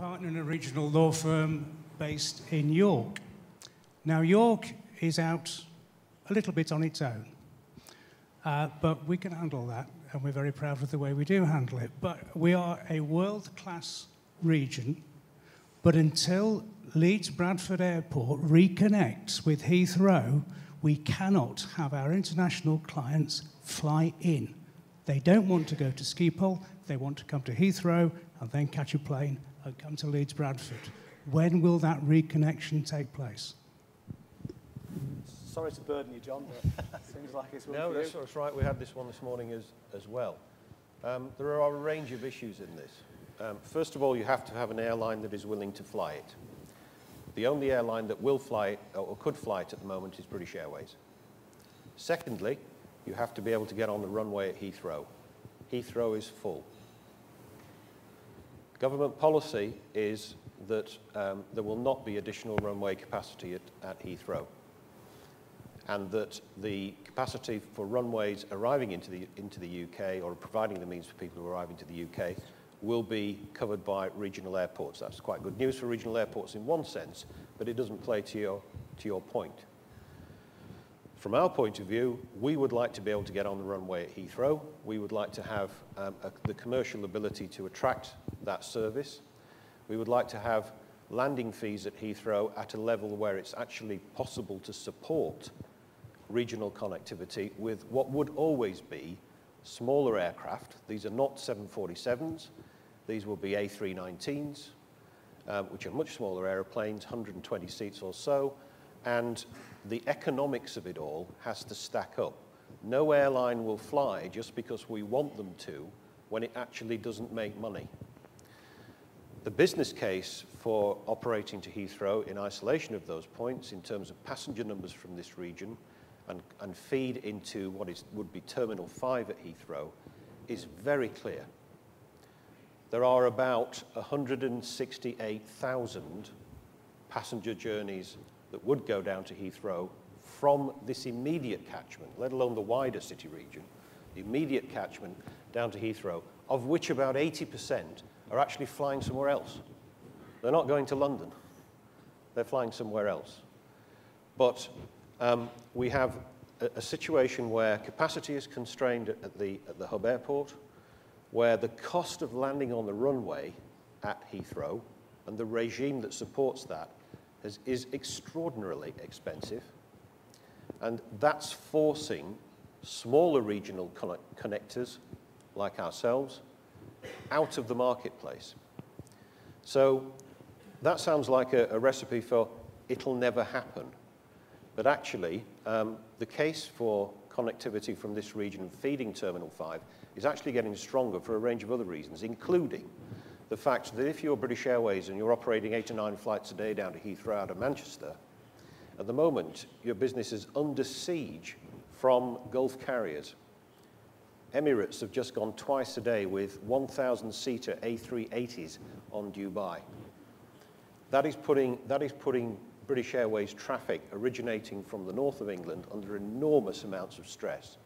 partner in a regional law firm based in York. Now, York is out a little bit on its own, but we can handle that, and we're very proud of the way we do handle it. But we are a world-class region, but until Leeds Bradford Airport reconnects with Heathrow, we cannot have our international clients fly in. They don't want to go to Schiphol, they want to come to Heathrow and then catch a plane and come to Leeds Bradford. When will that reconnection take place? Sorry to burden you, John, but it seems like it's one for you. No, that's right. We had this one this morning as well. There are a range of issues in this. First of all, you have to have an airline that is willing to fly it. The only airline that will fly it, or could fly it at the moment, is British Airways. Secondly, you have to be able to get on the runway at Heathrow. Heathrow is full. Government policy is that there will not be additional runway capacity at Heathrow, and that the capacity for runways arriving into the UK, or providing the means for people who arrive into the UK, will be covered by regional airports. That's quite good news for regional airports in one sense, but it doesn't play to your point. From our point of view, we would like to be able to get on the runway at Heathrow. We would like to have the commercial ability to attract that service. We would like to have landing fees at Heathrow at a level where it's actually possible to support regional connectivity with what would always be smaller aircraft. These are not 747s. These will be A319s, which are much smaller aeroplanes, 120 seats or so, and the economics of it all has to stack up. No airline will fly just because we want them to when it actually doesn't make money. The business case for operating to Heathrow in isolation of those points in terms of passenger numbers from this region and feed into what would be Terminal 5 at Heathrow is very clear. There are about 168,000 passenger journeys that would go down to Heathrow from this immediate catchment, let alone the wider city region, the immediate catchment down to Heathrow, of which about 80% are actually flying somewhere else. They're not going to London. They're flying somewhere else. But we have a situation where capacity is constrained at the hub airport, where the cost of landing on the runway at Heathrow and the regime that supports that is extraordinarily expensive. And that's forcing smaller regional connectors like ourselves out of the marketplace. So that sounds like a recipe for it'll never happen. But actually, the case for connectivity from this region feeding Terminal 5 is actually getting stronger for a range of other reasons, including the fact that if you're British Airways and you're operating 8 to 9 flights a day down to Heathrow out of Manchester, at the moment, your business is under siege from Gulf carriers. Emirates have just gone twice a day with 1,000-seater A380s on Dubai. That is putting British Airways traffic originating from the north of England under enormous amounts of stress.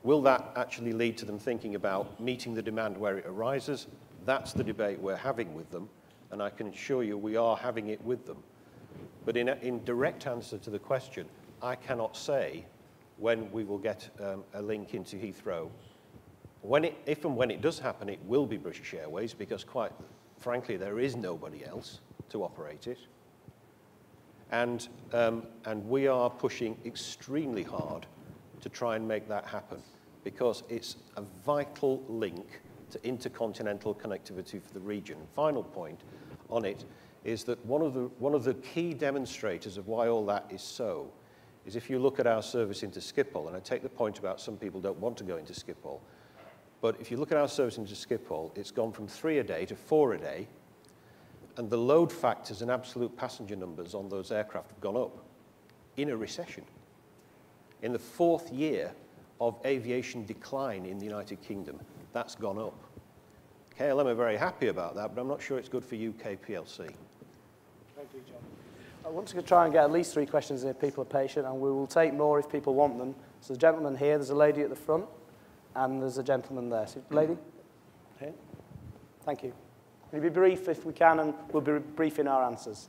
Will that actually lead to them thinking about meeting the demand where it arises? That's the debate we're having with them, and I can assure you we are having it with them. But in direct answer to the question, I cannot say when we will get a link into Heathrow. If and when it does happen, it will be British Airways, because quite frankly, there is nobody else to operate it. And we are pushing extremely hard to try and make that happen, because it's a vital link to intercontinental connectivity for the region. Final point on it is that one of the key demonstrators of why all that is so is if you look at our service into Schiphol, and I take the point about some people don't want to go into Schiphol, but if you look at our service into Schiphol, it's gone from 3 a day to 4 a day, and the load factors and absolute passenger numbers on those aircraft have gone up in a recession. In the 4th year of aviation decline in the United Kingdom, that's gone up. KLM are very happy about that, but I'm not sure it's good for UK PLC. Thank you, John. I want to try and get at least 3 questions in if people are patient, and we will take more if people want them. So there's a gentleman here, there's a lady at the front, and there's a gentleman there. So, lady? Here. Thank you. Can you be brief if we can, and we'll be brief in our answers.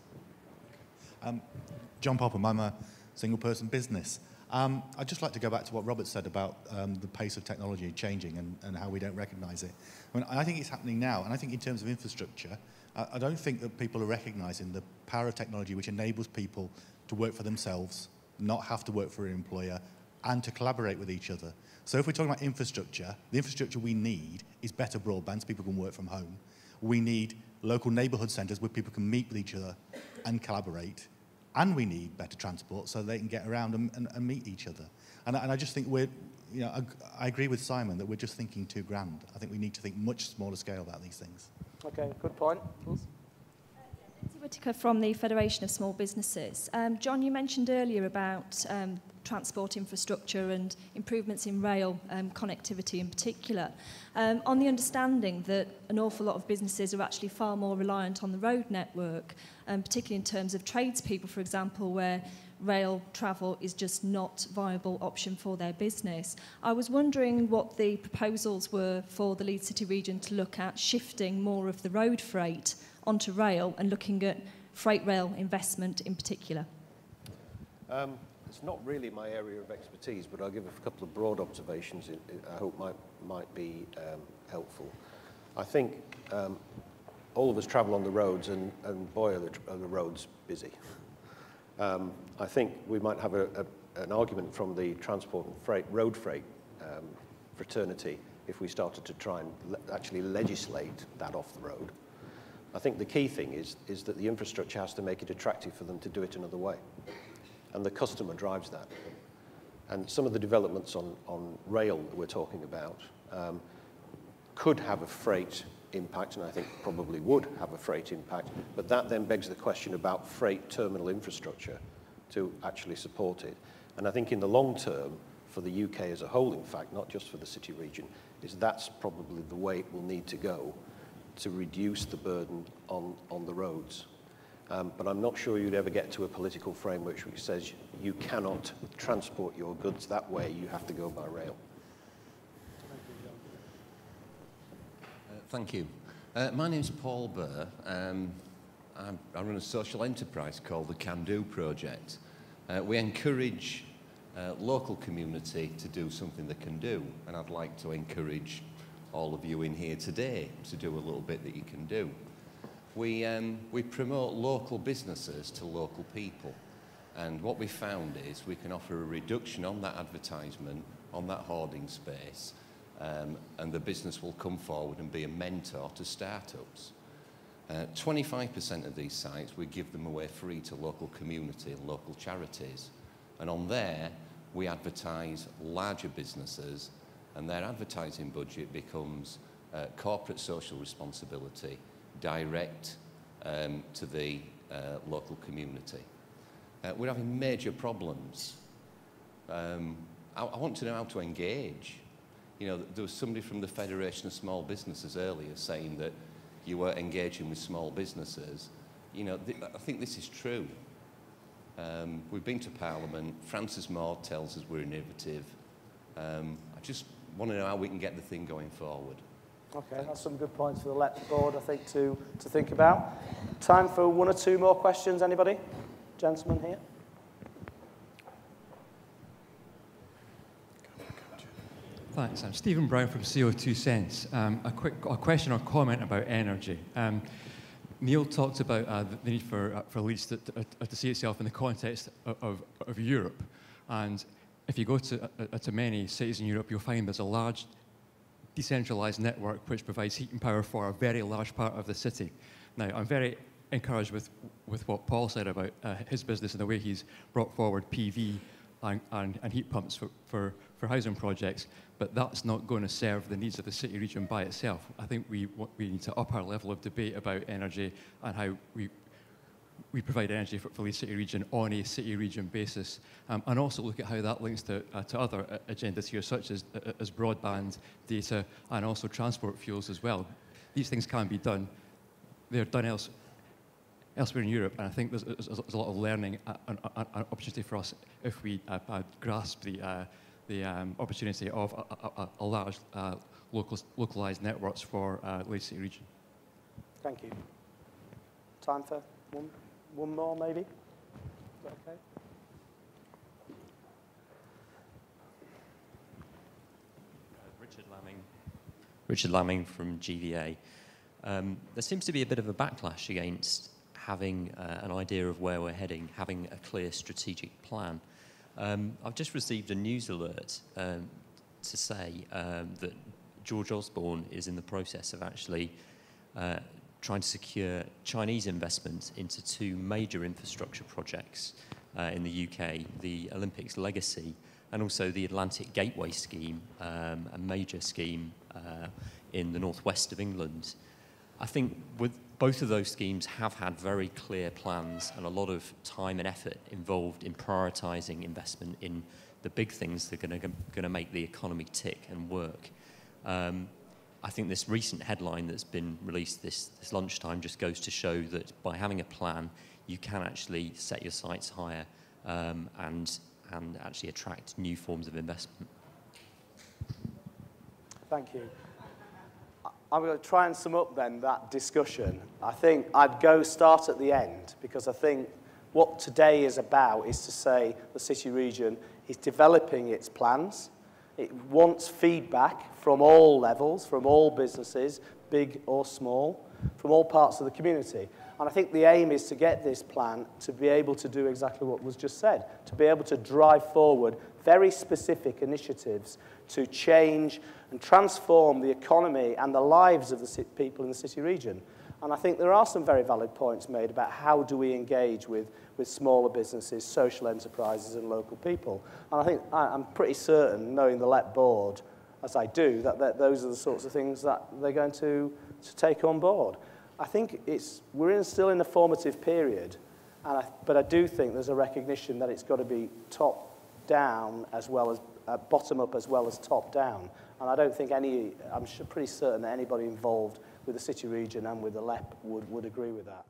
John Popham, I'm a single-person business. I'd just like to go back to what Robert said about the pace of technology changing and how we don't recognise it. I mean, I think it's happening now, and I think in terms of infrastructure, I don't think that people are recognising the power of technology which enables people to work for themselves, not have to work for an employer, and to collaborate with each other. So if we're talking about infrastructure, the infrastructure we need is better broadband so people can work from home. We need local neighbourhood centres where people can meet with each other and collaborate. And we need better transport so they can get around and meet each other. And I just think I agree with Simon that we're just thinking too grand. I think we need to think much smaller scale about these things. Okay, good point. Nancy Whitaker from the Federation of Small Businesses. John, you mentioned earlier about transport infrastructure and improvements in rail connectivity in particular, on the understanding that an awful lot of businesses are actually far more reliant on the road network, particularly in terms of tradespeople, for example, where rail travel is just not a viable option for their business. I was wondering what the proposals were for the Leeds City region to look at shifting more of the road freight onto rail and looking at freight rail investment in particular. It's not really my area of expertise, but I'll give a couple of broad observations I hope might be helpful. I think all of us travel on the roads, and boy, are the roads busy. I think we might have an argument from the transport and road freight fraternity if we started to try and actually legislate that off the road. I think the key thing is that the infrastructure has to make it attractive for them to do it another way. And the customer drives that. And some of the developments on rail that we're talking about could have a freight impact, and I think probably would have a freight impact, but that then begs the question about freight terminal infrastructure to actually support it. And I think in the long term, for the UK as a whole, in fact, not just for the city region, that's probably the way it will need to go to reduce the burden on the roads. But I'm not sure you'd ever get to a political framework which says you cannot transport your goods that way, you have to go by rail. Thank you. My name's Paul Burr. I run a social enterprise called the Can Do Project. We encourage local community to do something they can do, and I'd like to encourage all of you in here today to do a little bit that you can do. We promote local businesses to local people, and what we found is we can offer a reduction on that advertisement, on that hoarding space, and the business will come forward and be a mentor to startups. 25% of these sites, we give them away free to local community and local charities, and on there we advertise larger businesses, and their advertising budget becomes corporate social responsibility, direct to the local community. We're having major problems. I want to know how to engage. You know, there was somebody from the Federation of Small Businesses earlier saying that you were engaging with small businesses. You know, I think this is true. We've been to Parliament. Francis Moore tells us we're innovative. I just want to know how we can get the thing going forward. Okay, that's some good points for the LEP board, I think, to think about. Time for one or two more questions, anybody? Gentleman here. Thanks. I'm Stephen Brown from CO2 Sense. A question or comment about energy. Neil talked about the need for Leeds to see itself in the context of Europe. And if you go to many cities in Europe, you'll find there's a large decentralised network which provides heat and power for a very large part of the city. Now, I'm very encouraged with what Paul said about his business and the way he's brought forward PV and heat pumps for housing projects, but that's not going to serve the needs of the city region by itself. I think we need to up our level of debate about energy and how we provide energy for Leeds City Region on a city region basis, and also look at how that links to other agendas here, such as broadband, data, and also transport fuels as well. These things can be done. They're done elsewhere in Europe, and I think there's a lot of learning and opportunity for us if we grasp the opportunity of a large localised networks for Leeds City Region. Thank you. Time for one more, maybe? Is that okay? Richard Lamming from GVA. There seems to be a bit of a backlash against having an idea of where we're heading, having a clear strategic plan. I've just received a news alert to say that George Osborne is in the process of actually trying to secure Chinese investment into two major infrastructure projects in the UK, the Olympics Legacy and also the Atlantic Gateway scheme, a major scheme in the northwest of England. I think with both of those schemes have had very clear plans and a lot of time and effort involved in prioritising investment in the big things that are going to make the economy tick and work. I think this recent headline that's been released this lunchtime just goes to show that by having a plan, you can actually set your sights higher and actually attract new forms of investment. Thank you. I'm going to try and sum up then that discussion. I think I'd go start at the end because I think what today is about is to say the city region is developing its plans. It wants feedback from all levels, from all businesses, big or small, from all parts of the community. And I think the aim is to get this plan to be able to do exactly what was just said, to be able to drive forward very specific initiatives to change and transform the economy and the lives of the people in the city region. And I think there are some very valid points made about how do we engage with smaller businesses, social enterprises and local people. And I think I'm pretty certain, knowing the LEP board as I do, that those are the sorts of things that they're going to take on board. I think we're still in a formative period, but I do think there's a recognition that it's got to be top-down as well as bottom-up as well as top-down. And I don't think I'm pretty certain that anybody involved with the city region and with the LEP would agree with that.